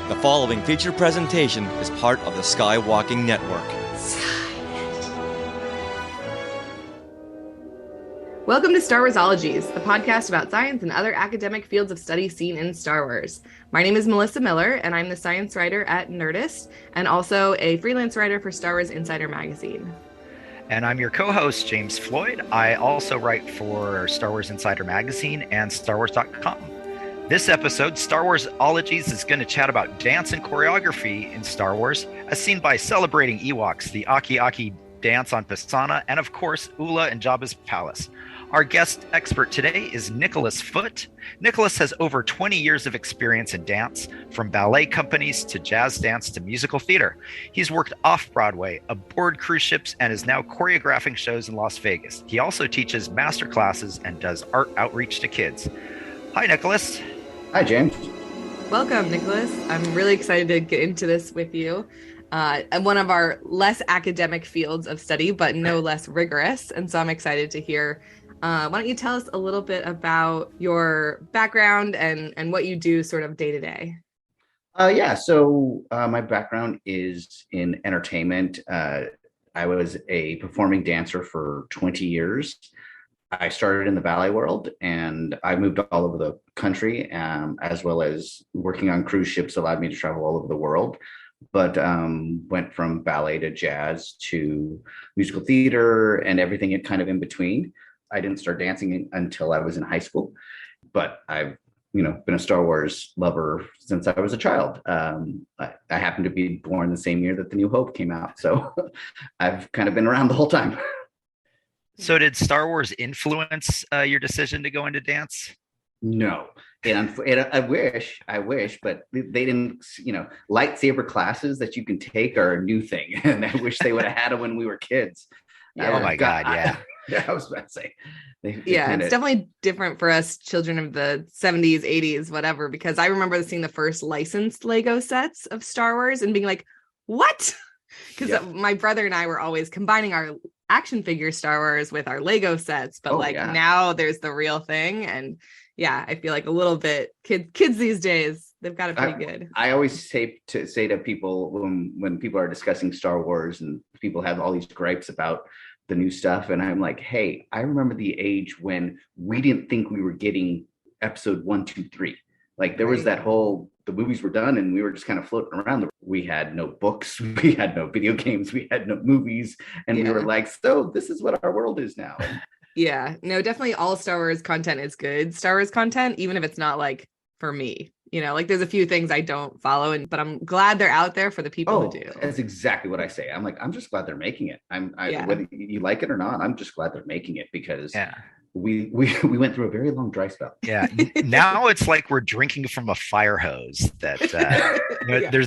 The following feature presentation is part of the Skywalking Network. Welcome to Star Warsologies, the podcast about science and other academic fields of study seen in Star Wars. My name is Melissa Miller, and I'm the science writer at Nerdist, and also a freelance writer for Star Wars Insider magazine. And I'm your co-host, James Floyd. I also write for Star Wars Insider magazine and StarWars.com. This episode, Star Warsologies, is going to chat about dance and choreography in Star Wars, as seen by celebrating Ewoks, the Aki-Aki dance on Pisana, and of course, Ula and Jabba's palace. Our guest expert today is Nicholas Foote. Nicholas has over 20 years of experience in dance, from ballet companies to jazz dance to musical theater. He's worked off-Broadway, aboard cruise ships, and is now choreographing shows in Las Vegas. He also teaches master classes and does art outreach to kids. Hi, Nicholas. Hi, James. Welcome, Nicholas. I'm really excited to get into this with you. One of our less academic fields of study, but no less rigorous. And so I'm excited to hear. Why don't you tell us a little bit about your background and what you do sort of day to day? So my background is in entertainment. I was a performing dancer for 20 years. I started in the ballet world, and I moved all over the country, as well as working on cruise ships allowed me to travel all over the world. But went from ballet to jazz to musical theater and everything kind of in between. I didn't start dancing until I was in high school, but I've been a Star Wars lover since I was a child. I happened to be born the same year that The New Hope came out, so I've kind of been around the whole time. So did Star Wars influence your decision to go into dance? No. I wish, but they didn't, lightsaber classes that you can take are a new thing. And I wish they would have had them when we were kids. Oh my God. Yeah. I was about to say. It's definitely different for us children of the 70s, 80s, whatever, because I remember seeing the first licensed Lego sets of Star Wars and being like, what? Because my brother and I were always combining our action figure Star Wars with our Lego sets, but now there's the real thing. And I feel like a little bit kids these days, they've got it pretty good. I always say to people when people are discussing Star Wars and people have all these gripes about the new stuff, and I'm like, hey, I remember the age when we didn't think we were getting episode 1, 2, 3. Like there was that whole, the movies were done and we were just kind of floating around. We had no books, we had no video games, we had no movies, and we were like, so this is what our world is now. Yeah, no, definitely all Star Wars content is good Star Wars content, even if it's not like for me. There's a few things I don't follow, but I'm glad they're out there for the people who do. That's exactly what I say. I'm like, I'm just glad they're making it. Whether you like it or not, I'm just glad they're making it because we went through a very long dry spell. Yeah. Now it's like we're drinking from a fire hose. That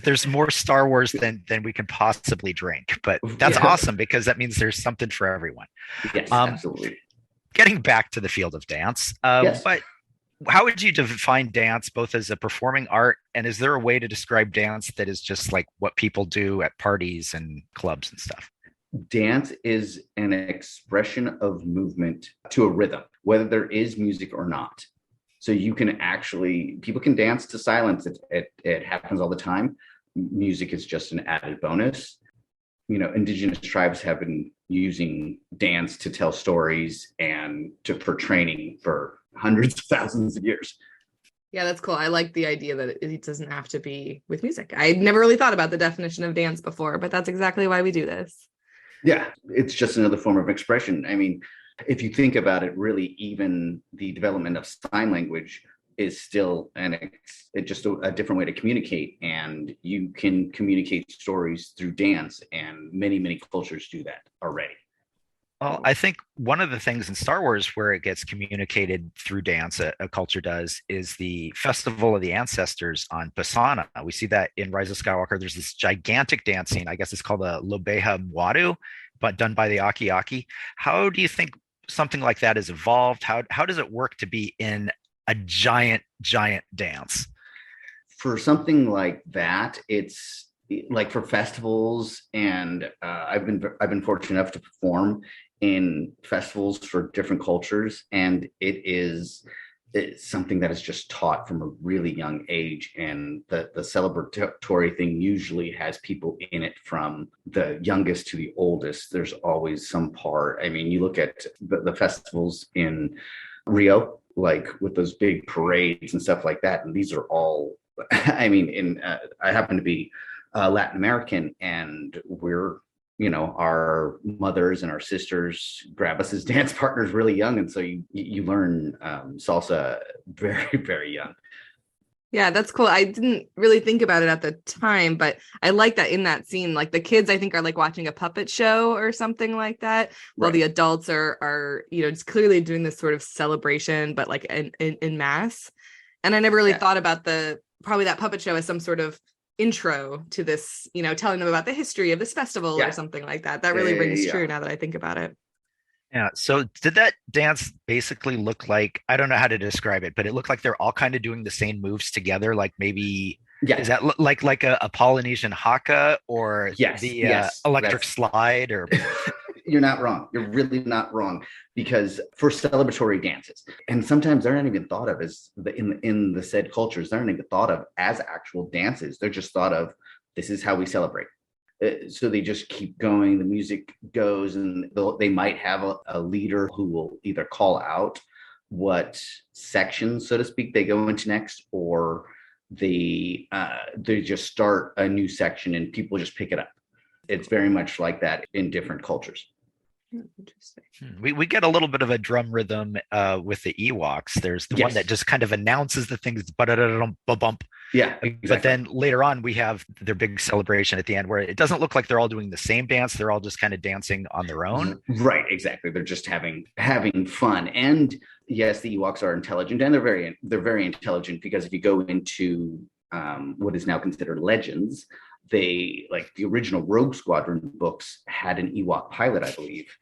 there's more Star Wars than we can possibly drink. But that's awesome because that means there's something for everyone. Yes, absolutely. Getting back to the field of dance, but how would you define dance both as a performing art, and is there a way to describe dance that is just like what people do at parties and clubs and stuff? Dance is an expression of movement to a rhythm, whether there is music or not. So people can dance to silence. It happens all the time. Music is just an added bonus. Indigenous tribes have been using dance to tell stories and for training for hundreds of thousands of years. Yeah, that's cool. I like the idea that it doesn't have to be with music. I never really thought about the definition of dance before, but that's exactly why we do this. Yeah, it's just another form of expression. I mean, if you think about it, really, even the development of sign language is still just a different way to communicate. And you can communicate stories through dance, and many, many cultures do that already. Well, I think one of the things in Star Wars where it gets communicated through dance, a culture does, is the Festival of the Ancestors on Pisana. We see that in Rise of Skywalker. There's this gigantic dance scene. I guess it's called a Lobeha Mwadu, but done by the Aki-Aki. How do you think something like that has evolved? How does it work to be in a giant dance? For something like that, it's like for festivals, and I've been fortunate enough to perform in festivals for different cultures, and it is it's something that is just taught from a really young age. And the celebratory thing usually has people in it from the youngest to the oldest. There's always some part. I mean, you look at the festivals in Rio, like with those big parades and stuff like that. And these are all, I mean, I happen to be Latin American, and we're, our mothers and our sisters grab us as dance partners really young. And so you learn salsa very, very young. Yeah, that's cool. I didn't really think about it at the time, but I like that in that scene, like the kids, I think, are like watching a puppet show or something like that, while the adults are, just clearly doing this sort of celebration, but like in mass. And I never really thought about probably that puppet show as some sort of intro to this, telling them about the history of this festival or something like that. That really rings true now that I think about it. Yeah. So did that dance basically look like, I don't know how to describe it, but it looked like they're all kind of doing the same moves together. Like maybe, is that like a Polynesian haka or the electric slide or? You're not wrong. You're really not wrong, because for celebratory dances, and sometimes they're not even thought of as in the said cultures, they're not even thought of as actual dances. They're just thought of, this is how we celebrate. So they just keep going. The music goes, and they might have a leader who will either call out what section, so to speak, they go into next, or they just start a new section and people just pick it up. It's very much like that in different cultures. Interesting. We get a little bit of a drum rhythm with the Ewoks. There's the one that just kind of announces the things, bump. Yeah, exactly. But then later on, we have their big celebration at the end, where it doesn't look like they're all doing the same dance. They're all just kind of dancing on their own. Right, exactly. They're just having fun. And yes, the Ewoks are intelligent, and they're very intelligent, because if you go into what is now considered legends, they, like the original Rogue Squadron books, had an Ewok pilot, I believe.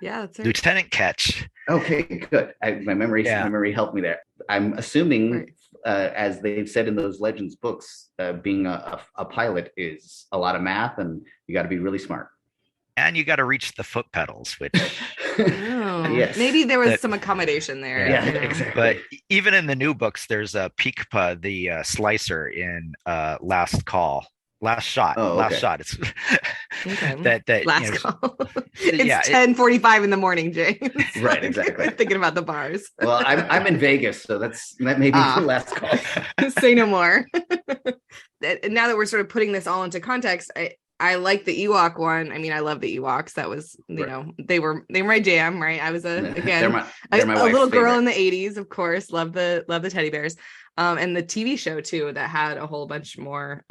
Yeah, that's right. Lieutenant Ketch. Okay, good. My memory helped me there. I'm assuming, as they've said in those Legends books, being a pilot is a lot of math, and you got to be really smart. And you got to reach the foot pedals, which maybe there was some accommodation there. Yeah, exactly. But even in the new books, there's a Peekpa, the slicer in Last Shot. It's that last call. It's 10:45 in the morning, James. Right, exactly. Thinking about the bars. Well, I'm in Vegas, so that may be the last call. Say no more. Now that we're sort of putting this all into context, I like the Ewok one. I mean, I love the Ewoks. That was, they were my jam, right? I was a little girl in the 80s, of course. Love the teddy bears. And the TV show too, that had a whole bunch more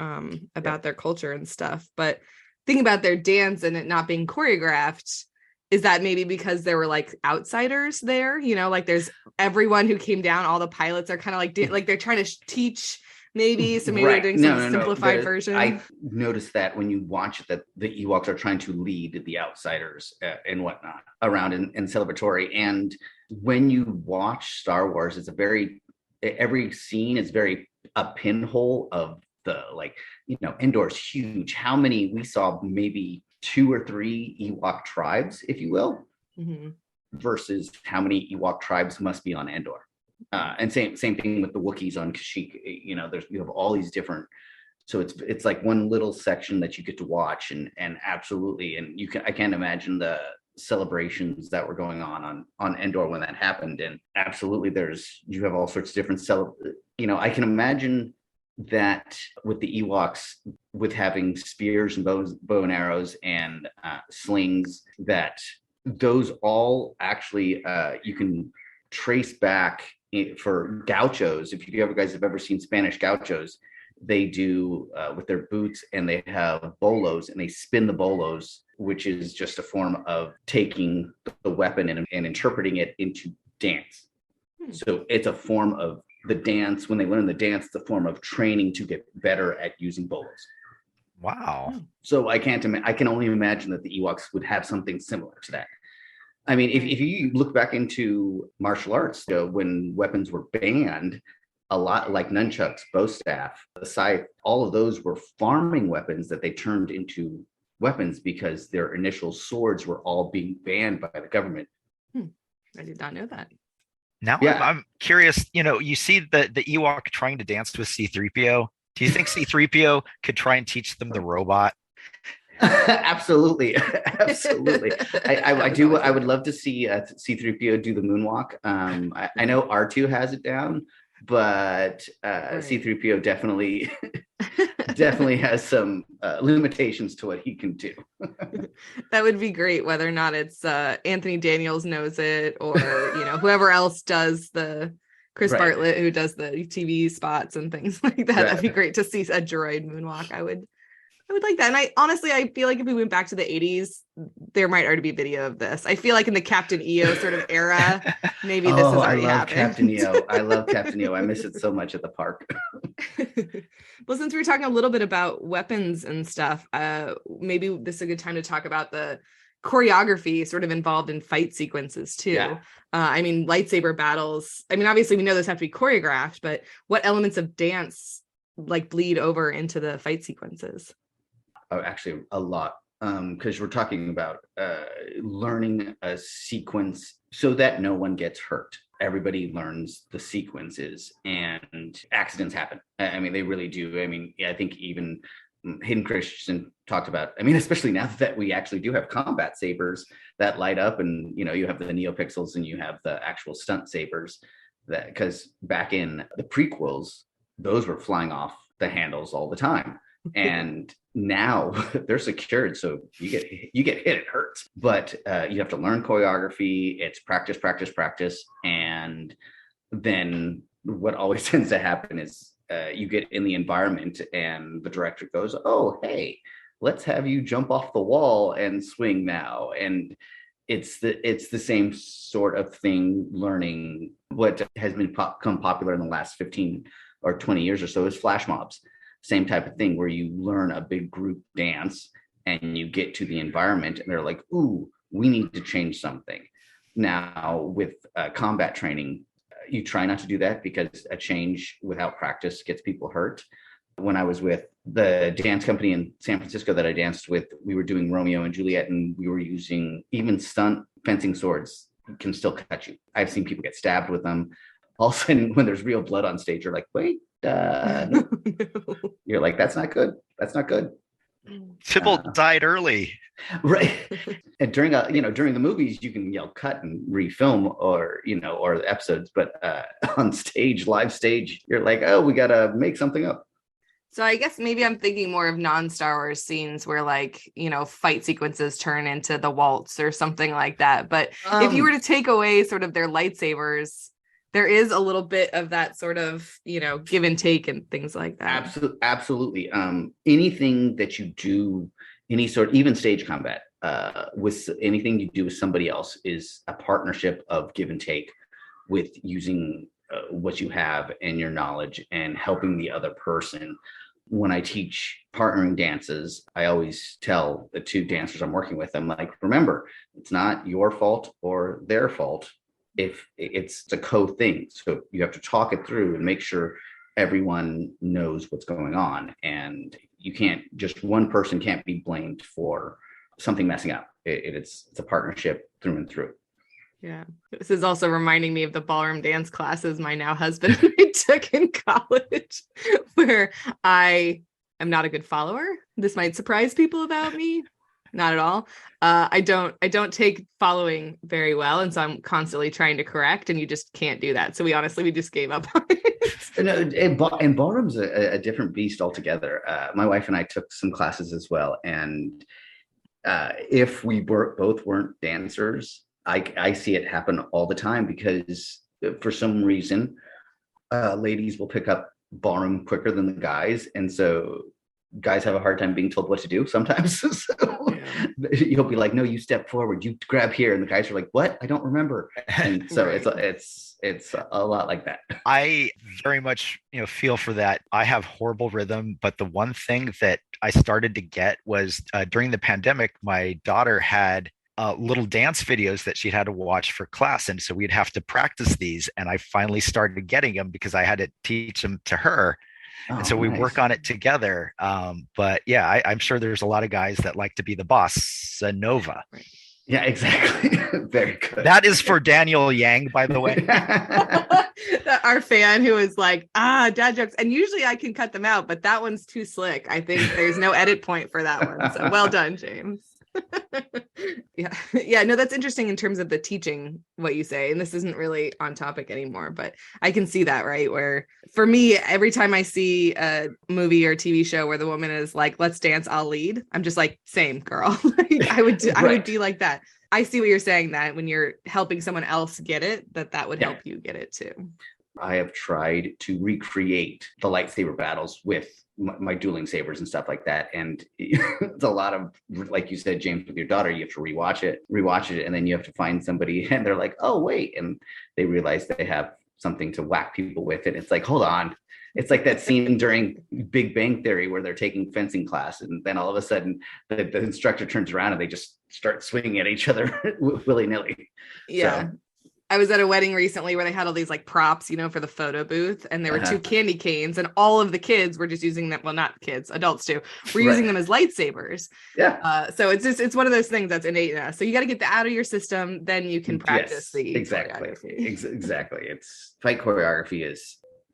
about their culture and stuff. But thinking about their dance and it not being choreographed, is that maybe because there were like outsiders there? Like there's everyone who came down, all the pilots are kind of like they're trying to teach. Maybe they're doing some simplified version. I noticed that when you watch it, that the Ewoks are trying to lead the outsiders and whatnot around in celebratory. And when you watch Star Wars, every scene is very a pinhole of the, Endor's huge. How many we saw? Maybe 2 or 3 Ewok tribes, if you will, versus how many Ewok tribes must be on Endor. And same thing with the Wookiees on Kashyyyk. You have all these different, so it's like one little section that you get to watch, and absolutely, and I can't imagine the celebrations that were going on Endor when that happened, and absolutely, you have all sorts of different I can imagine that with the Ewoks, with having spears and bow and arrows and slings, that those all actually you can trace back for gauchos. If you guys have ever seen Spanish gauchos, they do with their boots, and they have bolos, and they spin the bolos, which is just a form of taking the weapon and interpreting it into dance. So it's a form of the dance. When they learn the dance, it's a form of training to get better at using bolos. Wow. So I can only imagine that the Ewoks would have something similar to that. I mean, if you look back into martial arts, when weapons were banned, a lot like nunchucks, bow staff, the scythe, all of those were farming weapons that they turned into weapons because their initial swords were all being banned by the government. I did not know that. Now Yeah. I'm curious, you see the Ewok trying to dance with C-3PO. Do you think C-3PO could try and teach them the robot? Absolutely. Absolutely. I That was do. always I would good. love to see C3PO do the moonwalk. I know R2 has it down, but Right. C3PO definitely definitely has some limitations to what he can do. That would be great, whether or not it's Anthony Daniels knows it, or whoever else does the Chris Right. Bartlett who does the TV spots and things like that. That'd be Right. great to see a droid moonwalk. I would like that. And I feel like if we went back to the 80s, there might already be video of this. I feel like in the Captain EO sort of era, maybe this Oh, has I already love Captain happened. EO. I love Captain EO. I miss it so much at the park. Well, since we were talking a little bit about weapons and stuff, maybe this is a good time to talk about the choreography sort of involved in fight sequences too. Yeah. I mean, lightsaber battles. I mean, obviously we know those have to be choreographed, but what elements of dance like bleed over into the fight sequences? Oh, actually, a lot. Because we're talking about learning a sequence so that no one gets hurt. Everybody learns the sequences, and accidents happen. I mean, they really do. I mean, I think even Hayden Christensen talked about, I mean, especially now that we actually do have combat sabers that light up, and you have the neopixels and you have the actual stunt sabers, that because back in the prequels, those were flying off the handles all the time. And now they're secured, so you get hit, it hurts. But you have to learn choreography. It's practice, practice, practice, and then what always tends to happen is you get in the environment, and the director goes, "Oh, hey, let's have you jump off the wall and swing now." And it's the same sort of thing. Learning what has become popular in the last 15 or 20 years or so is flash mobs. Same type of thing where you learn a big group dance and you get to the environment and they're like, ooh, we need to change something. Now with combat training, you try not to do that because a change without practice gets people hurt. When I was with the dance company in San Francisco that I danced with, we were doing Romeo and Juliet, and we were using even stunt fencing swords can still cut you. I've seen people get stabbed with them. All of a sudden, when there's real blood on stage, you're like, wait, no. You're like, that's not good. That's not good. Sybil died early. Right. And during the movies, you can cut and refilm, or the episodes, but on stage, live stage, you're like, oh, we gotta make something up. So I guess maybe I'm thinking more of non-Star Wars scenes where fight sequences turn into the waltz or something like that. But if you were to take away sort of their lightsabers, there is a little bit of that sort of, give and take and things like that. Absolutely. Anything that you do, any sort, even stage combat, with anything you do with somebody else is a partnership of give and take with using what you have and your knowledge and helping the other person. When I teach partnering dances, I always tell the two dancers I'm working with, I'm like, remember, it's not your fault or their fault if it's a co-thing. So you have to talk it through and make sure everyone knows what's going on. And you can't, just one person can't be blamed for something messing up. It's a partnership through and through. Yeah. This is also reminding me of the ballroom dance classes my now husband and I took in college, where I am not a good follower. This might surprise people about me. Not at all. I don't take following very well. And so I'm constantly trying to correct, and you just can't do that. So we just gave up on it. And ballroom's a different beast altogether. My wife and I took some classes as well. And if we both weren't dancers, I see it happen all the time, because for some reason, ladies will pick up ballroom quicker than the guys. And so guys have a hard time being told what to do sometimes. So you'll be like, no, you step forward, you grab here. And the guys are like, what? I don't remember. And so Right. it's a lot like that. I very much, feel for that. I have horrible rhythm, but the one thing that I started to get was during the pandemic, my daughter had little dance videos that she'd had to watch for class. And so we'd have to practice these. And I finally started getting them because I had to teach them to her. Oh, And so we nice. work on it together. But yeah, I'm sure there's a lot of guys that like to be the boss Nova. Right. Yeah, exactly. Very good. That is for Daniel Yang, by the way. Our fan who is like, dad jokes. And usually I can cut them out, but that one's too slick. I think there's no edit point for that one. So well done, James. Yeah, no, that's interesting in terms of the teaching what you say, and this isn't really on topic anymore, but I can see that, right? Where for me, every time I see a movie or TV show where the woman is like, let's dance, I'll lead, I'm just like, same girl. Like, I would be like that. I see what you're saying, that when you're helping someone else get it, that would help you get it too. I have tried to recreate the lightsaber battles with my dueling sabers and stuff like that. And it's a lot of, like you said, James, with your daughter, you have to rewatch it. And then you have to find somebody and they're like, oh, wait. And they realize they have something to whack people with it. It's like, hold on. It's like that scene during Big Bang Theory where they're taking fencing class. And then all of a sudden the instructor turns around and they just start swinging at each other willy nilly. Yeah. So, I was at a wedding recently where they had all these like props, for the photo booth, and there were two candy canes, and all of the kids were just using them. Well, not kids, adults too. We're using them as lightsabers. Yeah. So it's one of those things that's innate in us. So you got to get that out of your system, then you can practice the exactly. Exactly. It's fight choreography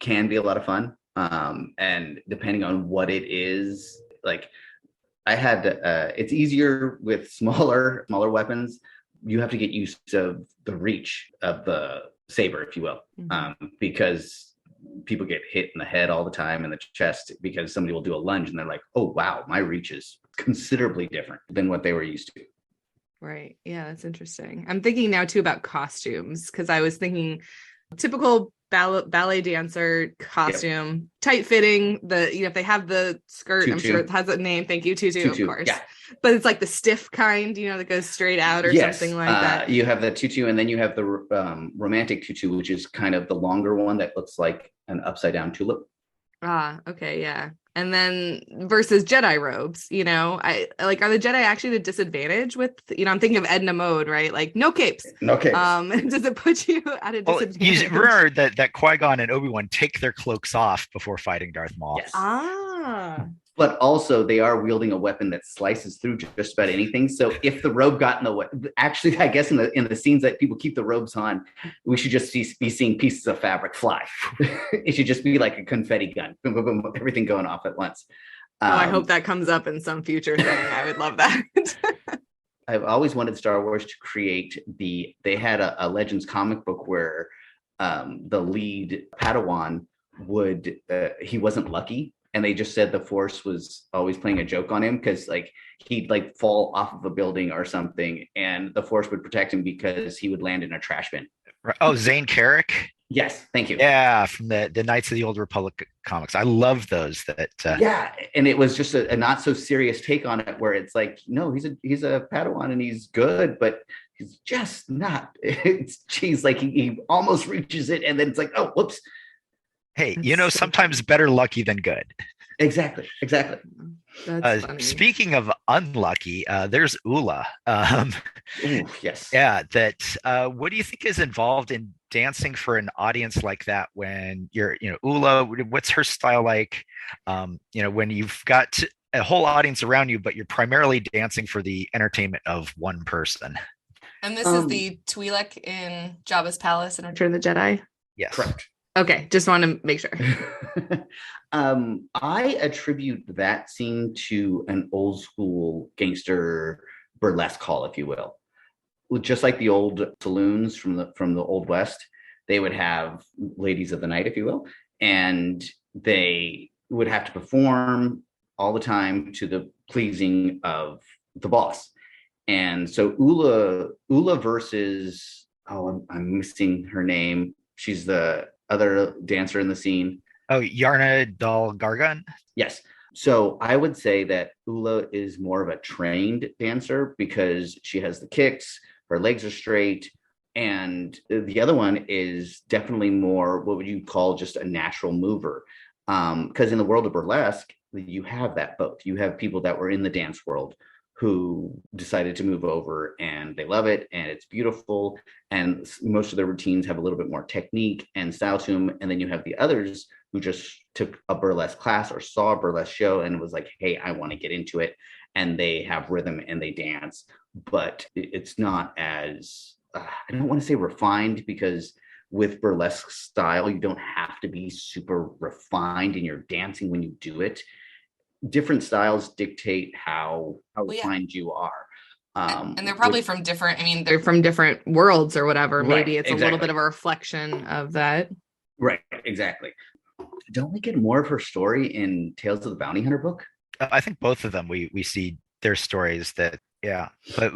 can be a lot of fun. And depending on what it is, like I had, it's easier with smaller weapons. You have to get used to the reach of the saber, if you will, because people get hit in the head all the time, in the chest, because somebody will do a lunge and they're like, oh, wow, my reach is considerably different than what they were used to. Right. Yeah, that's interesting. I'm thinking now too about costumes, because I was thinking typical ballet dancer costume, tight fitting, if they have the skirt, tutu. I'm sure it has a name. Thank you, tutu, of course. Yeah. But it's like the stiff kind, that goes straight out or something like that. You have the tutu, and then you have the romantic tutu, which is kind of the longer one that looks like an upside down tulip. Okay, yeah. And then versus Jedi robes, I like, are the Jedi actually the disadvantage with, I'm thinking of Edna Mode, right? Like no capes. Does it put you at a disadvantage? You remember that Qui-Gon and Obi-Wan take their cloaks off before fighting Darth Maul. Yes. But also they are wielding a weapon that slices through just about anything. So if the robe got in the way, actually, I guess in the scenes that people keep the robes on, we should just be seeing pieces of fabric fly. It should just be like a confetti gun, boom, boom, boom, everything going off at once. I hope that comes up in some future thing. I would love that. I've always wanted Star Wars to create they had a Legends comic book where the lead Padawan he wasn't lucky. And they just said the Force was always playing a joke on him, because like he'd like fall off of a building or something, and the Force would protect him because he would land in a trash bin. Oh, Zane Carrick. Yes, thank you. Yeah, from the Knights of the Old Republic comics. I love those. Yeah, and it was just a not so serious take on it, where it's like, no, he's a Padawan and he's good, but he's just not. It's like he almost reaches it, and then it's like, oh, whoops. Hey, sometimes better lucky than good. Exactly. That's funny. Speaking of unlucky, there's Ula. Ooh, yes. Yeah. What do you think is involved in dancing for an audience like that? When you're, Ula, what's her style like? When you've got a whole audience around you, but you're primarily dancing for the entertainment of one person. And this is the Twi'lek in Jabba's palace in Return of the Jedi. Yes. Correct. Okay, just want to make sure. I attribute that scene to an old school gangster burlesque hall, if you will. Just like the old saloons from the Old West, they would have ladies of the night, if you will, and they would have to perform all the time to the pleasing of the boss. And so Ula versus, I'm missing her name. She's the other dancer in the scene. Oh, Yarna Dal Gargan? Yes. So I would say that Ula is more of a trained dancer because she has the kicks, her legs are straight, and the other one is definitely more what would you call just a natural mover. Because in the world of burlesque, you have that both. You have people that were in the dance world who decided to move over and they love it and it's beautiful, and most of their routines have a little bit more technique and style to them. And then you have the others who just took a burlesque class or saw a burlesque show and was like, hey, I want to get into it. And they have rhythm and they dance, but it's not as, I don't want to say refined, because with burlesque style, you don't have to be super refined in your dancing when you do it. Different styles dictate how refined you are. And they're probably from different, I mean, they're from different worlds or whatever. Maybe it's a little bit of a reflection of that. Right, exactly. Don't we get more of her story in Tales of the Bounty Hunter book? I think both of them, we see their stories that, yeah,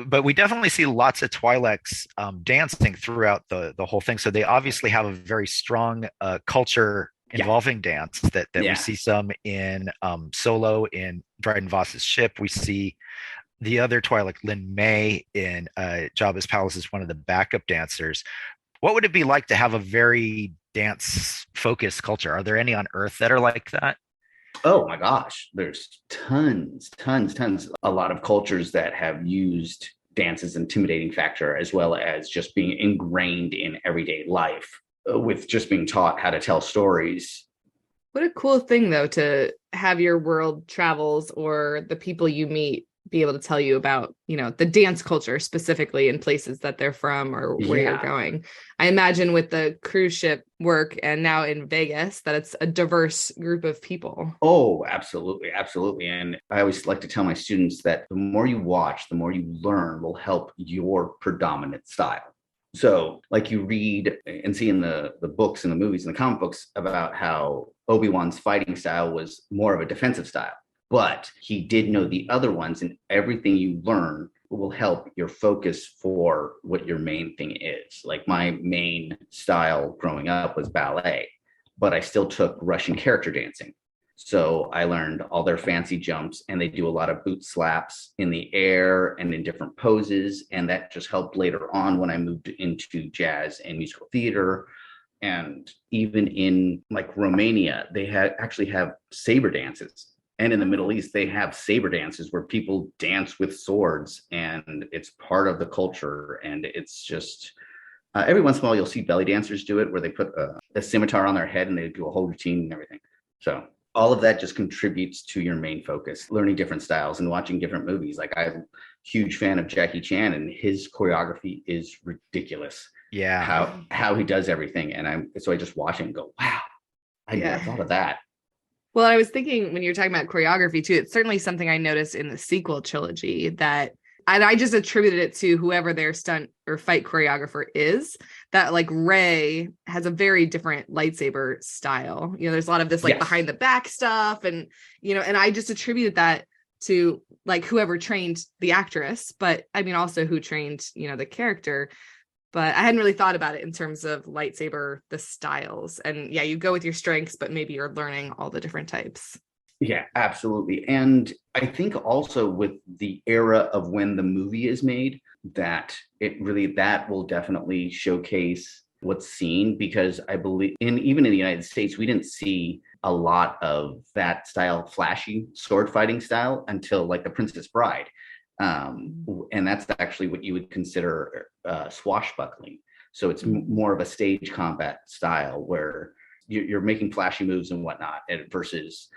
but we definitely see lots of Twi'leks dancing throughout the whole thing. So they obviously have a very strong culture involving dance that we see some in Solo in Dryden Voss's ship. We see the other Twi'lek, Lin May, in Jabba's palace, is one of the backup dancers. What would it be like to have a very dance focused culture? Are there any on Earth that are like that? Oh my gosh, there's tons. A lot of cultures that have used dance as an intimidating factor, as well as just being ingrained in everyday life, with just being taught how to tell stories. What a cool thing, though, to have your world travels or the people you meet be able to tell you about, you know, the dance culture specifically in places that they're from or where you're going. I imagine with the cruise ship work and now in Vegas that it's a diverse group of people. Oh, absolutely. And I always like to tell my students that the more you watch, the more you learn will help your predominant style. So like you read and see in the books and the movies and the comic books about how Obi-Wan's fighting style was more of a defensive style. But he did know the other ones, and everything you learn will help your focus for what your main thing is. Like my main style growing up was ballet, but I still took Russian character dancing. So I learned all their fancy jumps, and they do a lot of boot slaps in the air and in different poses. And that just helped later on when I moved into jazz and musical theater. And even in like Romania, they actually have saber dances. And in the Middle East, they have saber dances where people dance with swords, and it's part of the culture. And it's just every once in a while, you'll see belly dancers do it where they put a scimitar on their head and they do a whole routine and everything. So all of that just contributes to your main focus, learning different styles and watching different movies. Like I'm a huge fan of Jackie Chan, and his choreography is ridiculous. Yeah. How he does everything. And I just watch it and go, wow, I never thought of that. Well, I was thinking when you're talking about choreography too, it's certainly something I noticed in the sequel trilogy that, and I just attributed it to whoever their stunt or fight choreographer is, that like Rey has a very different lightsaber style. You know, there's a lot of this like behind the back stuff and, you know, and I just attributed that to like whoever trained the actress, but I mean, also who trained, you know, the character. But I hadn't really thought about it in terms of lightsaber, the styles. And yeah, you go with your strengths, but maybe you're learning all the different types. Yeah, absolutely. And I think also with the era of when the movie is made, that will definitely showcase what's seen, because I believe even in the United States, we didn't see a lot of that style, flashy sword fighting style until like The Princess Bride. And that's actually what you would consider swashbuckling. So it's more of a stage combat style where you're making flashy moves and whatnot, versus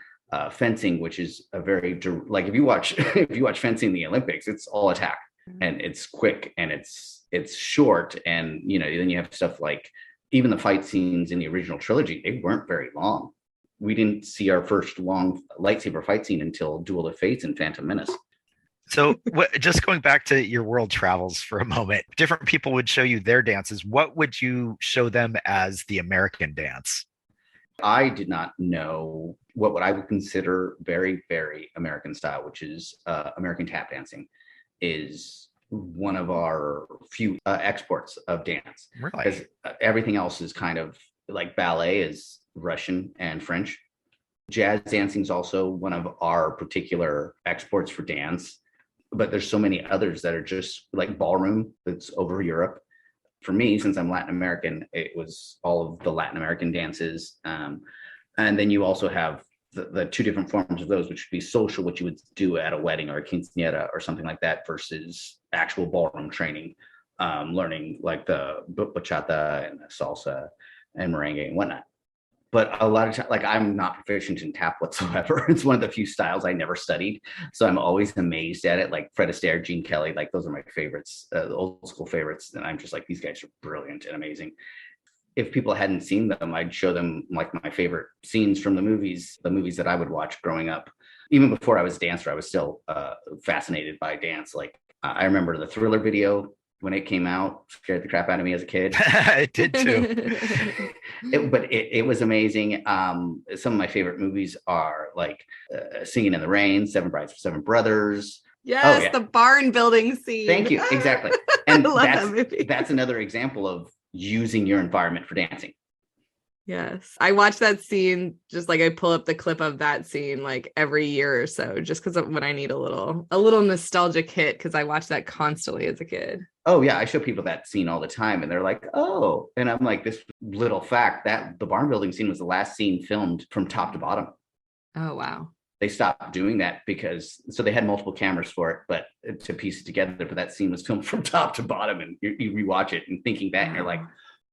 fencing, which is a very like if you watch fencing in the Olympics, it's all attack and it's quick and it's short, and you know, then you have stuff like even the fight scenes in the original trilogy, they weren't very long. We didn't see our first long lightsaber fight scene until Duel of Fates and Phantom Menace. So just going back to your world travels for a moment, different people would show you their dances. What would you show them as the American dance? I did not know what I would consider very, very American style, which is American tap dancing, is one of our few exports of dance. Really? Because everything else is kind of like ballet is Russian and French. Jazz dancing is also one of our particular exports for dance. But there's so many others that are just like ballroom that's over Europe. For me, since I'm Latin American, it was all of the Latin American dances. And then you also have the two different forms of those, which would be social, which you would do at a wedding or a quinceañera or something like that, versus actual ballroom training, learning like the bachata and the salsa and merengue and whatnot. but a lot of times, like, I'm not proficient in tap whatsoever. It's one of the few styles I never studied, so I'm always amazed at it. Like Fred Astaire, Gene Kelly, like those are my favorites, the old school favorites, and I'm just like, these guys are brilliant and amazing. If people hadn't seen them, I'd show them like my favorite scenes from the movies that I would watch growing up. Even before I was a dancer, I was still fascinated by dance. Like I remember the Thriller video when it came out, scared the crap out of me as a kid. It did too. But it was amazing. Some of my favorite movies are like Singing in the Rain, Seven Brides for Seven Brothers. Yes, the barn building scene. Thank you. Exactly. And I love that movie. That's another example of using your environment for dancing. Yes. I watch that scene, just like I pull up the clip of that scene like every year or so, just because when I need a little nostalgic hit, because I watched that constantly as a kid. Oh yeah, I show people that scene all the time and they're like, oh, and I'm like, this little fact that the barn building scene was the last scene filmed from top to bottom. Oh wow. They stopped doing that because they had multiple cameras for it, but to piece it together, but that scene was filmed from top to bottom, and you rewatch it and thinking that and you're like,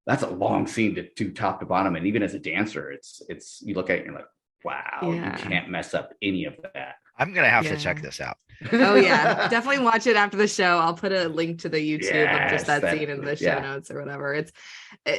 that's a long scene to do top to bottom. And even as a dancer, it's you look at it and you're like, wow, you can't mess up any of that. I'm gonna have to check this out. Oh yeah, definitely watch it after the show. I'll put a link to the YouTube of just that scene in the show notes or whatever. It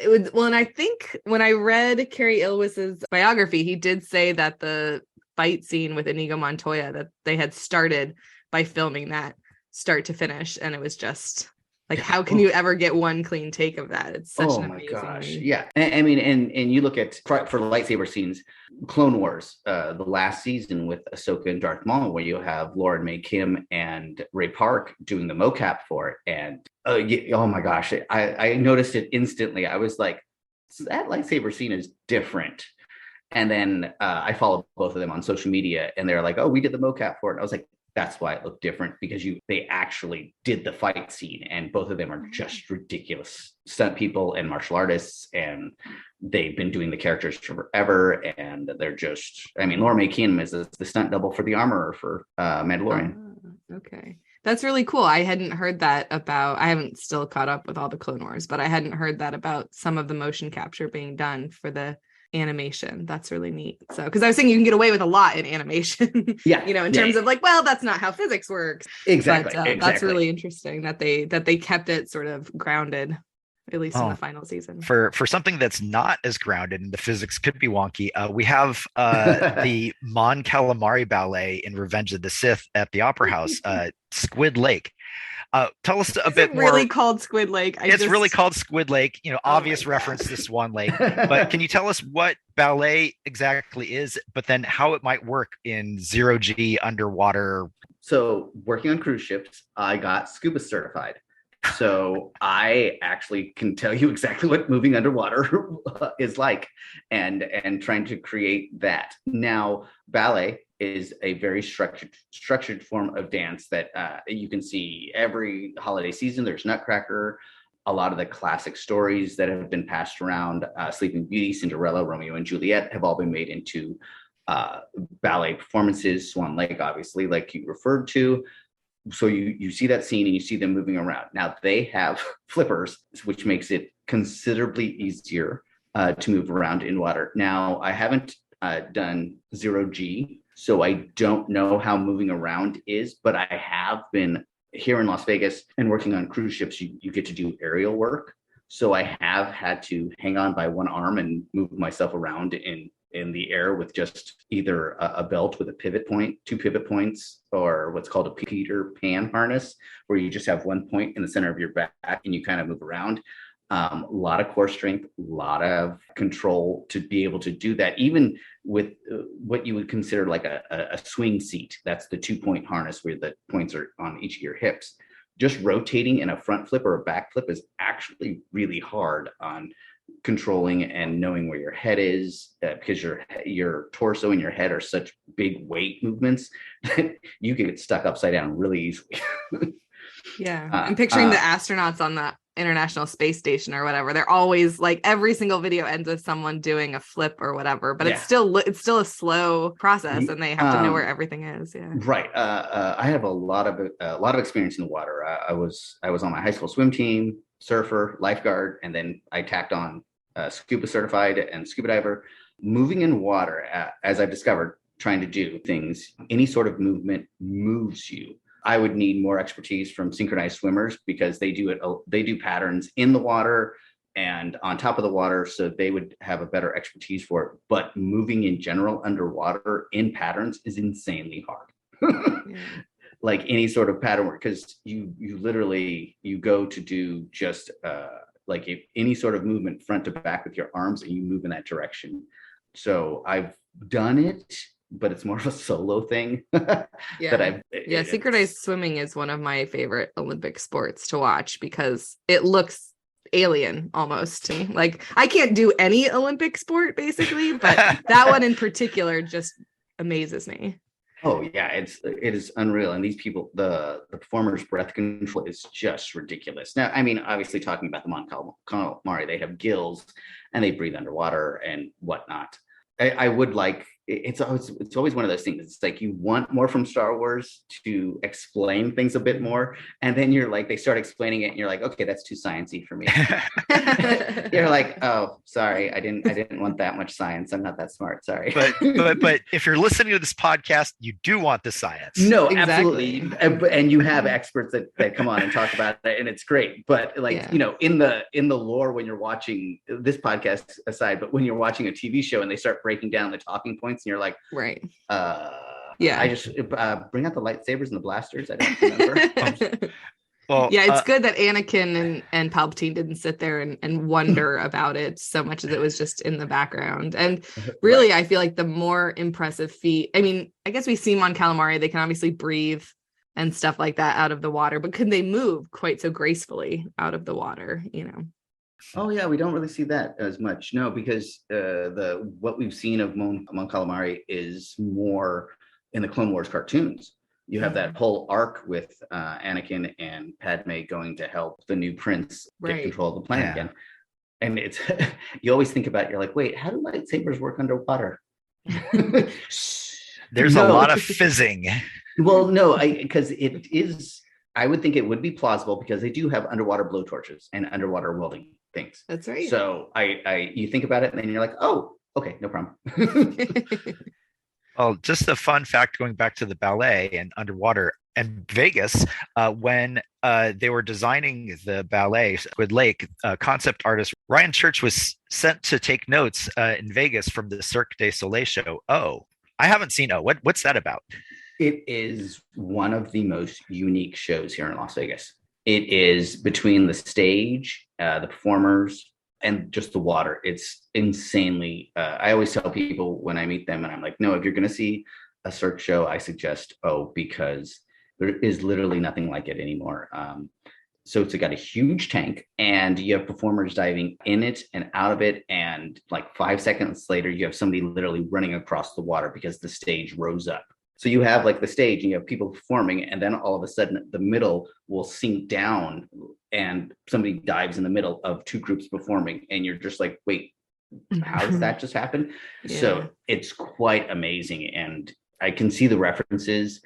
would. Well, and I think when I read Carrie Ilwis's biography, he did say that the fight scene with Inigo Montoya, that they had started by filming that start to finish, and it was just like, how can you ever get one clean take of that? It's such an amazing. Yeah. I mean, and you look at for lightsaber scenes, Clone Wars, the last season with Ahsoka and Darth Maul, where you have Lauren Mae Kim and Ray Park doing the mocap for it, and oh my gosh, I noticed it instantly. I was like, that lightsaber scene is different. And then I followed both of them on social media, and they're like, oh, we did the mocap for it. I was like, that's why it looked different, because they actually did the fight scene, and both of them are just ridiculous stunt people and martial artists, and they've been doing the characters forever, and they're just, I mean, Laura Mae Kim is the stunt double for the armorer for Mandalorian. Okay. That's really cool. I hadn't heard that about, I haven't still caught up with all the Clone Wars, but I hadn't heard that about some of the motion capture being done for the animation. That's really neat. So, because I was saying you can get away with a lot in animation, in terms of like, well, that's not how physics works. Exactly. But, that's really interesting that they kept it sort of grounded, at least in the final season. For something that's not as grounded and the physics could be wonky, we have the Mon Calamari ballet in Revenge of the Sith at the Opera House, Squid Lake. Tell us a bit more. It's really called Squid Lake. It's really called Squid Lake. Obvious reference to Swan Lake. But can you tell us what ballet exactly is, but then how it might work in zero-G underwater? So working on cruise ships, I got scuba certified. So I actually can tell you exactly what moving underwater is like, and trying to create that. Now, ballet is a very structured form of dance that you can see every holiday season. There's Nutcracker, a lot of the classic stories that have been passed around, Sleeping Beauty, Cinderella, Romeo and Juliet, have all been made into ballet performances. Swan Lake, obviously, like you referred to. So you see that scene and you see them moving around. Now they have flippers, which makes it considerably easier to move around in water. Now I haven't done zero-G, so I don't know how moving around is, but I have been here in Las Vegas and working on cruise ships. You get to do aerial work. So I have had to hang on by one arm and move myself around in the air with just either a belt with a pivot point, 2 pivot points, or what's called a Peter Pan harness, where you just have one point in the center of your back and you kind of move around. A lot of core strength, a lot of control to be able to do that, even with what you would consider like a swing seat. That's the 2-point harness where the points are on each of your hips. Just rotating in a front flip or a back flip is actually really hard on controlling and knowing where your head is, because your torso and your head are such big weight movements that you can get stuck upside down really easily. Yeah, I'm picturing the astronauts on the International Space Station or whatever. They're always like, every single video ends with someone doing a flip or whatever, but it's still a slow process, and they have to know where everything is. Yeah, right. I have a lot of experience in the water. I was on my high school swim team, surfer, lifeguard, and then I tacked on scuba certified and scuba diver. Moving in water, as I've discovered, trying to do things, any sort of movement moves you. I would need more expertise from synchronized swimmers because they do patterns in the water and on top of the water, so they would have a better expertise for it. But moving in general underwater in patterns is insanely hard. Like any sort of pattern work, because you literally go to do just like any sort of movement front to back with your arms, and you move in that direction. So I've done it, but it's more of a solo thing. Synchronized swimming is one of my favorite Olympic sports to watch because it looks alien almost to me. Like I can't do any Olympic sport basically, but that one in particular just amazes me. Oh yeah, it is unreal. And these people, the performers' breath control is just ridiculous. Now, I mean, obviously talking about the Mon Calamari, they have gills and they breathe underwater and whatnot. I would like, it's always one of those things. It's like you want more from Star Wars to explain things a bit more, and then you're like, they start explaining it, and you're like, okay, that's too sciencey for me. You're like, oh, sorry, I didn't want that much science. I'm not that smart. Sorry. But if you're listening to this podcast, you do want the science. No, exactly. Absolutely, and you have experts that come on and talk about it, and it's great. But in the lore, when you're watching this podcast aside, but when you're watching a TV show and they start breaking down the talking points, and you're like, right, I just bring out the lightsabers and the blasters. I don't remember. It's good that Anakin and Palpatine didn't sit there and wonder about it so much as it was just in the background. And really, right. I feel like the more impressive feat, I mean, I guess we see Mon Calamari, they can obviously breathe and stuff like that out of the water, but can they move quite so gracefully out of the water, Oh yeah, we don't really see that as much. No, because what we've seen of Mon Calamari is more in the Clone Wars cartoons. You have that whole arc with Anakin and Padme going to help the new prince get control of the planet again. And it's you always think about it, you're like, wait, how do lightsabers work underwater? There's a lot of fizzing. Well, no, because it is. I would think it would be plausible because they do have underwater blowtorches and underwater welding things. That's right. So you think about it and then you're like, oh, okay, no problem. Well, just a fun fact going back to the ballet and underwater and Vegas, when they were designing the ballet, Squid Lake, concept artist Ryan Church was sent to take notes in Vegas from the Cirque du Soleil show. Oh, I haven't seen what's that about? It is one of the most unique shows here in Las Vegas. It is between the stage, the performers, and just the water. It's insanely, I always tell people when I meet them and I'm like, no, if you're going to see a Cirque show, I suggest, because there is literally nothing like it anymore. So it's got a huge tank and you have performers diving in it and out of it. And like 5 seconds later, you have somebody literally running across the water because the stage rose up. So you have like the stage and you have people performing, and then all of a sudden the middle will sink down and somebody dives in the middle of two groups performing. And you're just like, wait, how does that just happen? Yeah. So it's quite amazing. And I can see the references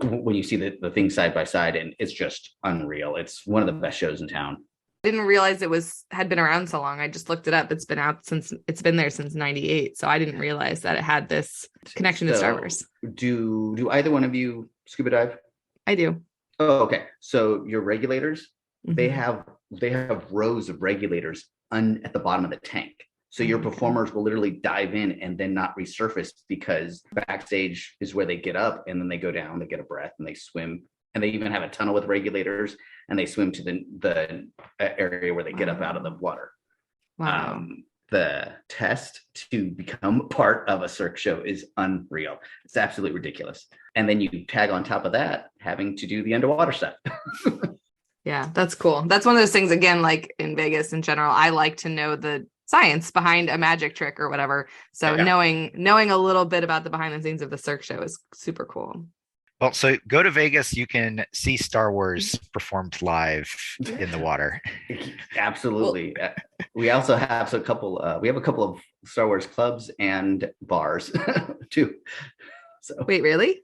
when you see the things side by side, and it's just unreal. It's one of the best shows in town. I didn't realize it had been around so long. I just looked it up. It's been there since 98. So I didn't realize that it had this connection to Star Wars. Do either one of you scuba dive? I do. Oh, okay. So your regulators, they have rows of regulators at the bottom of the tank. So your performers will literally dive in and then not resurface, because backstage is where they get up and then they go down, they get a breath and they swim. And they even have a tunnel with regulators, and they swim to the area where they get up out of the water. Wow. The test to become part of a Cirque show is unreal. It's absolutely ridiculous. And then you tag on top of that, having to do the underwater stuff. Yeah, that's cool. That's one of those things, again, like in Vegas in general, I like to know the science behind a magic trick or whatever. So knowing a little bit about the behind the scenes of the Cirque show is super cool. Well, so go to Vegas, you can see Star Wars performed live in the water. Absolutely. We also have a couple of Star Wars clubs and bars too. So wait, really?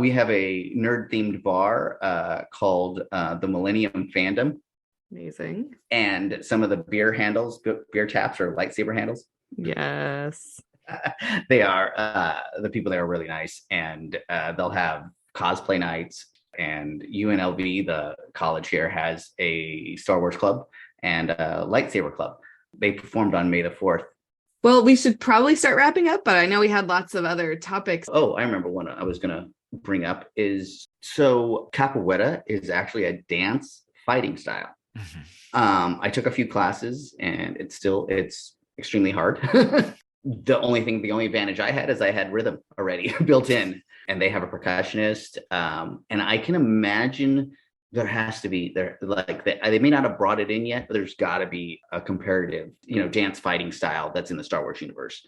We have a nerd themed bar called the Millennium Fandom. Amazing. And some of the beer taps are lightsaber handles. Yes. They are the people there are really nice, and they'll have cosplay nights. And UNLV, the college here, has a Star Wars club and a lightsaber club. They performed on May the 4th. Well, we should probably start wrapping up, but I know we had lots of other topics. Oh, I remember one I was going to bring up is, so capoeira is actually a dance fighting style. Mm-hmm. I took a few classes, and it's extremely hard. The only advantage I had is I had rhythm already built in, and they have a percussionist. And I can imagine there has to be they may not have brought it in yet, but there's got to be a comparative, dance fighting style that's in the Star Wars universe.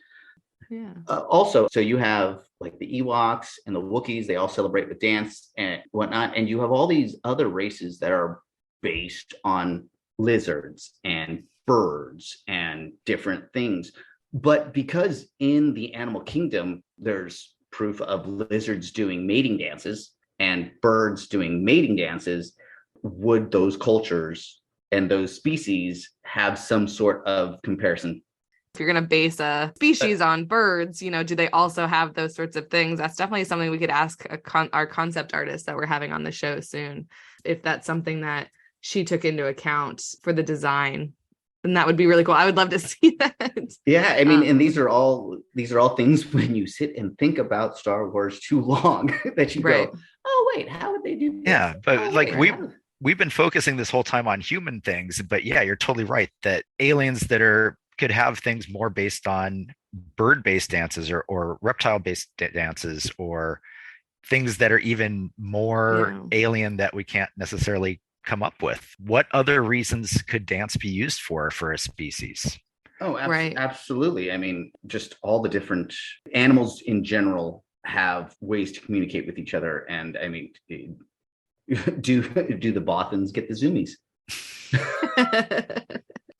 Yeah. Also, so you have like the Ewoks and the Wookiees, they all celebrate with dance and whatnot. And you have all these other races that are based on lizards and birds and different things. But because in the animal kingdom, there's proof of lizards doing mating dances and birds doing mating dances, would those cultures and those species have some sort of comparison? If you're going to base a species on birds, do they also have those sorts of things? That's definitely something we could ask our concept artist that we're having on the show soon, if that's something that she took into account for the design. And that would be really cool. I would love to see that. Yeah, I mean, and these are all things when you sit and think about Star Wars too long that you go, oh wait, how would they do this? Yeah, but we've been focusing this whole time on human things, but yeah, you're totally right that aliens that could have things more based on bird-based dances or reptile-based dances, or things that are even more alien that we can't necessarily come up with. What other reasons could dance be used for a species? Oh, absolutely. I mean, just all the different animals in general have ways to communicate with each other. And I mean, do the Bothans get the zoomies?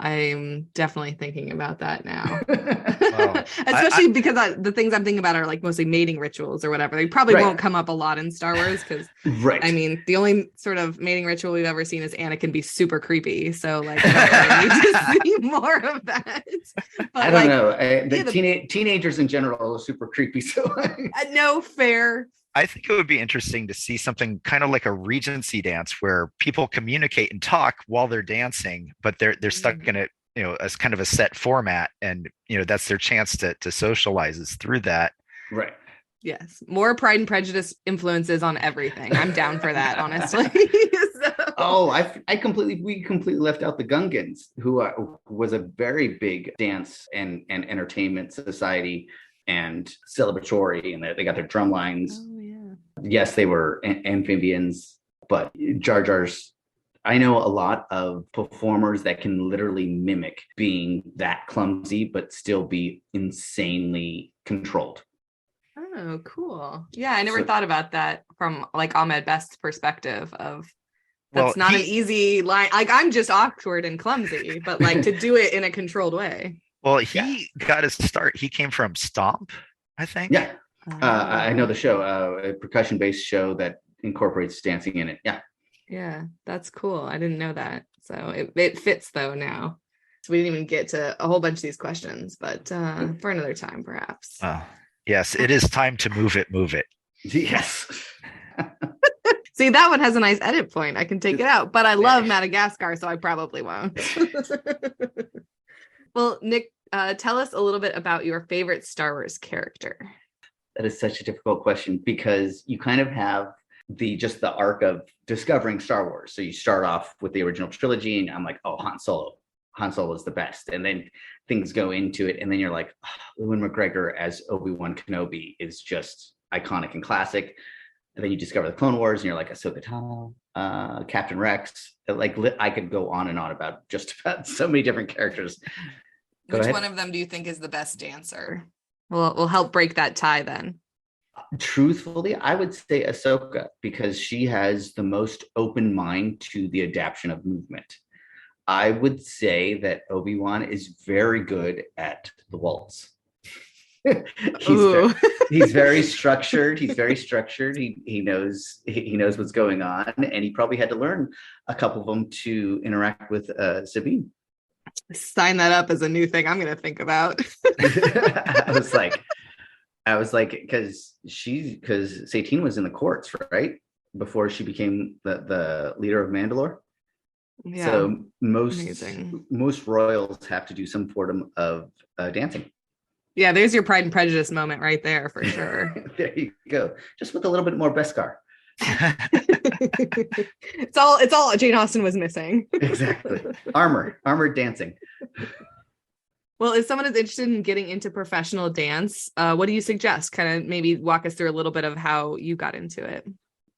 I'm definitely thinking about that now. Wow. Especially because the things I'm thinking about are like mostly mating rituals or whatever. They probably won't come up a lot in Star Wars because, I mean, the only sort of mating ritual we've ever seen is Anakin be super creepy. So like, I need to see more of that. But I don't know. Teenagers in general are super creepy. So no, fair. I think it would be interesting to see something kind of like a Regency dance where people communicate and talk while they're dancing, but they're stuck in it, as kind of a set format, and that's their chance to socialize is through that. Right. Yes. More Pride and Prejudice influences on everything. I'm down for that, honestly. Oh, we completely left out the Gungans, who was a very big dance and entertainment society and celebratory, and they got their drum lines. Oh, yeah. Yes, they were amphibians, but Jar Jar's, I know a lot of performers that can literally mimic being that clumsy, but still be insanely controlled. Oh, cool. Yeah, I never thought about that from like Ahmed Best's perspective of that's an easy line. Like, I'm just awkward and clumsy, but like to do it in a controlled way. Well, he got his start. He came from Stomp, I think. Yeah. I know the show, a percussion-based show that incorporates dancing in it. Yeah. Yeah, that's cool. I didn't know that. So it fits though now. So we didn't even get to a whole bunch of these questions, but for another time, perhaps. Oh, yes, it is time to move it. Yes. See, that one has a nice edit point. I can take it out, but I love Madagascar, so I probably won't. Well, Nick, tell us a little bit about your favorite Star Wars character. That is such a difficult question because you kind of have the arc of discovering Star Wars. So you start off with the original trilogy, and I'm like, oh, Han Solo. Han Solo is the best. And then things go into it, and then you're like, oh, Ewan McGregor as Obi-Wan Kenobi is just iconic and classic. And then you discover the Clone Wars, and you're like, Ahsoka Tano, Captain Rex. Like, I could go on and on about just about so many different characters. Which one of them do you think is the best dancer? We'll help break that tie then. Truthfully, I would say Ahsoka, because she has the most open mind to the adaptation of movement. I would say that Obi-Wan is very good at the waltz. He's very structured. He knows what's going on, and he probably had to learn a couple of them to interact with Sabine. Sign that up as a new thing I'm going to think about. I was like, because Satine was in the courts, right? Before she became the leader of Mandalore. Yeah. So Amazing. most royals have to do some form of dancing. Yeah, there's your Pride and Prejudice moment right there for sure. There you go. Just with a little bit more Beskar. It's all Jane Austen was missing. Exactly. Armored dancing. Well, if someone is interested in getting into professional dance, what do you suggest? Kind of maybe walk us through a little bit of how you got into it.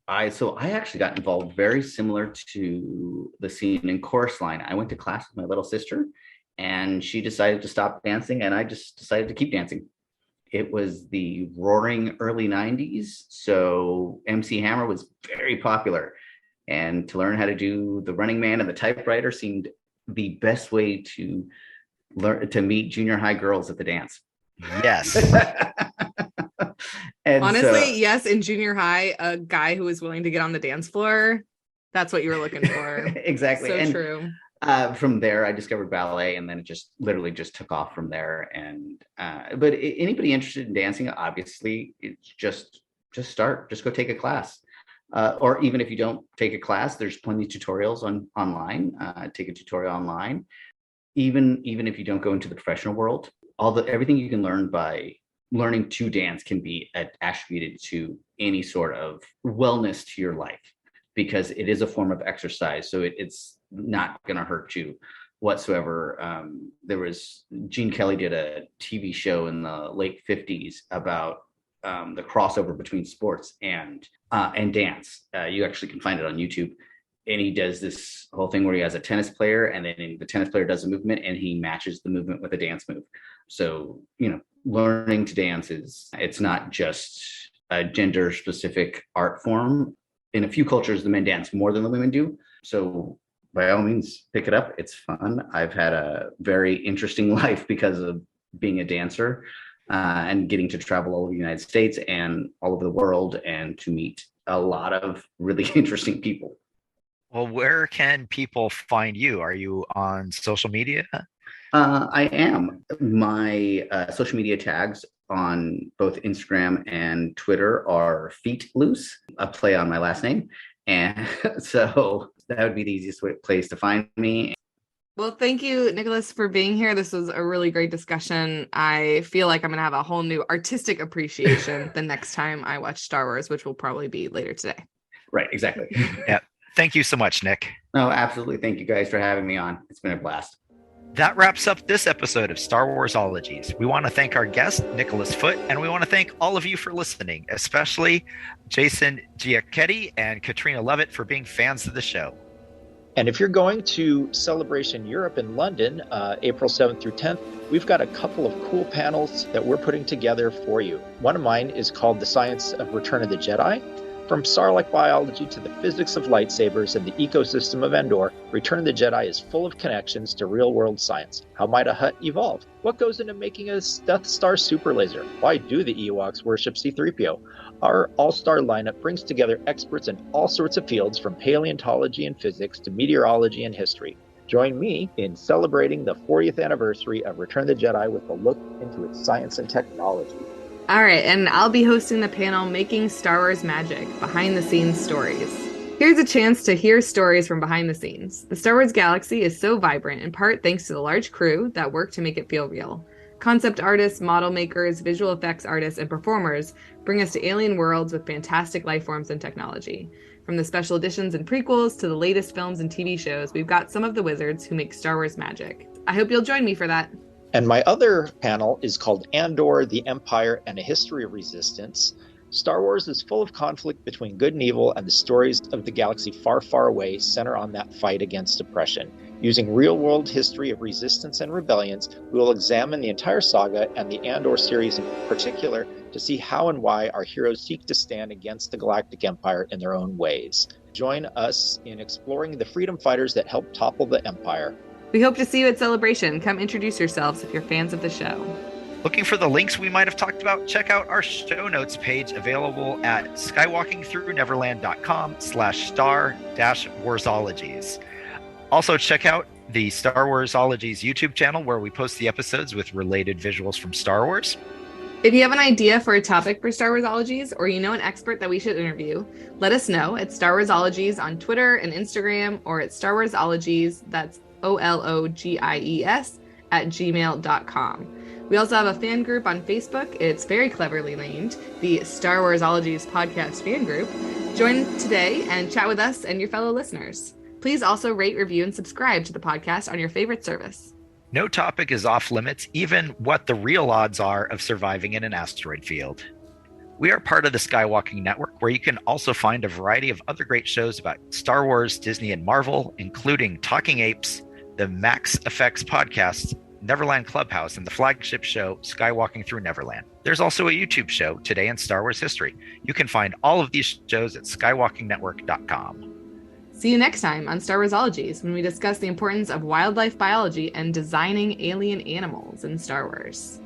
I actually got involved very similar to the scene in Chorus Line. I went to class with my little sister, and she decided to stop dancing, and I just decided to keep dancing. It was the roaring early 90s, so MC Hammer was very popular. And to learn how to do the Running Man and the typewriter seemed the best way to learn to meet junior high girls at the dance. Yes. And honestly, yes, in junior high, a guy who was willing to get on the dance floor, that's what you were looking for. Exactly. So and true. From there, I discovered ballet, and then it just literally just took off from there. And but anybody interested in dancing, obviously, it's just start. Just go take a class. Or even if you don't take a class, there's plenty of tutorials online. Take a tutorial online. Even if you don't go into the professional world, everything you can learn by learning to dance can be attributed to any sort of wellness to your life, because it is a form of exercise. So it's not going to hurt you whatsoever. There was Gene Kelly did a TV show in the late 50s about the crossover between sports and dance. You actually can find it on YouTube. And he does this whole thing where he has a tennis player, and then the tennis player does a movement, and he matches the movement with a dance move. So, learning to dance it's not just a gender specific art form. In a few cultures, the men dance more than the women do. So by all means, pick it up. It's fun. I've had a very interesting life because of being a dancer and getting to travel all over the United States and all over the world, and to meet a lot of really interesting people. Well, where can people find you? Are you on social media? I am. My social media tags on both Instagram and Twitter are Feet Loose, a play on my last name. And so that would be the easiest place to find me. Well, thank you, Nicholas, for being here. This was a really great discussion. I feel like I'm going to have a whole new artistic appreciation the next time I watch Star Wars, which will probably be later today. Right, exactly. Yeah. Thank you so much, Nick. No, absolutely. Thank you guys for having me on. It's been a blast. That wraps up this episode of Star Warsologies. We want to thank our guest, Nicholas Foote, and we want to thank all of you for listening, especially Jason Giacchetti and Katrina Levitt for being fans of the show. And if you're going to Celebration Europe in London, April 7th through 10th, we've got a couple of cool panels that we're putting together for you. One of mine is called The Science of Return of the Jedi. From Sarlacc biology to the physics of lightsabers and the ecosystem of Endor, Return of the Jedi is full of connections to real-world science. How might a Hutt evolve? What goes into making a Death Star super laser? Why do the Ewoks worship C-3PO? Our all-star lineup brings together experts in all sorts of fields, from paleontology and physics to meteorology and history. Join me in celebrating the 40th anniversary of Return of the Jedi with a look into its science and technology. All right, and I'll be hosting the panel Making Star Wars Magic, Behind the Scenes Stories. Here's a chance to hear stories from behind the scenes. The Star Wars galaxy is so vibrant, in part thanks to the large crew that work to make it feel real. Concept artists, model makers, visual effects artists, and performers bring us to alien worlds with fantastic life forms and technology. From the special editions and prequels to the latest films and TV shows, we've got some of the wizards who make Star Wars magic. I hope you'll join me for that. And my other panel is called Andor, the Empire, and a History of Resistance. Star Wars is full of conflict between good and evil, and the stories of the galaxy far, far away center on that fight against oppression. Using real-world history of resistance and rebellions, we will examine the entire saga and the Andor series in particular to see how and why our heroes seek to stand against the Galactic Empire in their own ways. Join us in exploring the freedom fighters that helped topple the Empire. We hope to see you at Celebration. Come introduce yourselves if you're fans of the show. Looking for the links we might have talked about? Check out our show notes page available at skywalkingthroughneverland.com/star-warsologies. Also, check out the Star Warsologies YouTube channel where we post the episodes with related visuals from Star Wars. If you have an idea for a topic for Star Warsologies, or you know an expert that we should interview, let us know at Star Warsologies on Twitter and Instagram, or at Star Warsologies, that's OLOGIES, at gmail.com. We also have a fan group on Facebook. It's very cleverly named the Star Warsologies Podcast Fan Group. Join today and chat with us and your fellow listeners. Please also rate, review, and subscribe to the podcast on your favorite service. No topic is off limits, even what the real odds are of surviving in an asteroid field. We are part of the Skywalking Network, where you can also find a variety of other great shows about Star Wars, Disney, and Marvel, including Talking Apes, the Max Effects podcast, Neverland Clubhouse, and the flagship show, Skywalking Through Neverland. There's also a YouTube show, Today in Star Wars History. You can find all of these shows at skywalkingnetwork.com. See you next time on Star Warsologies, when we discuss the importance of wildlife biology and designing alien animals in Star Wars.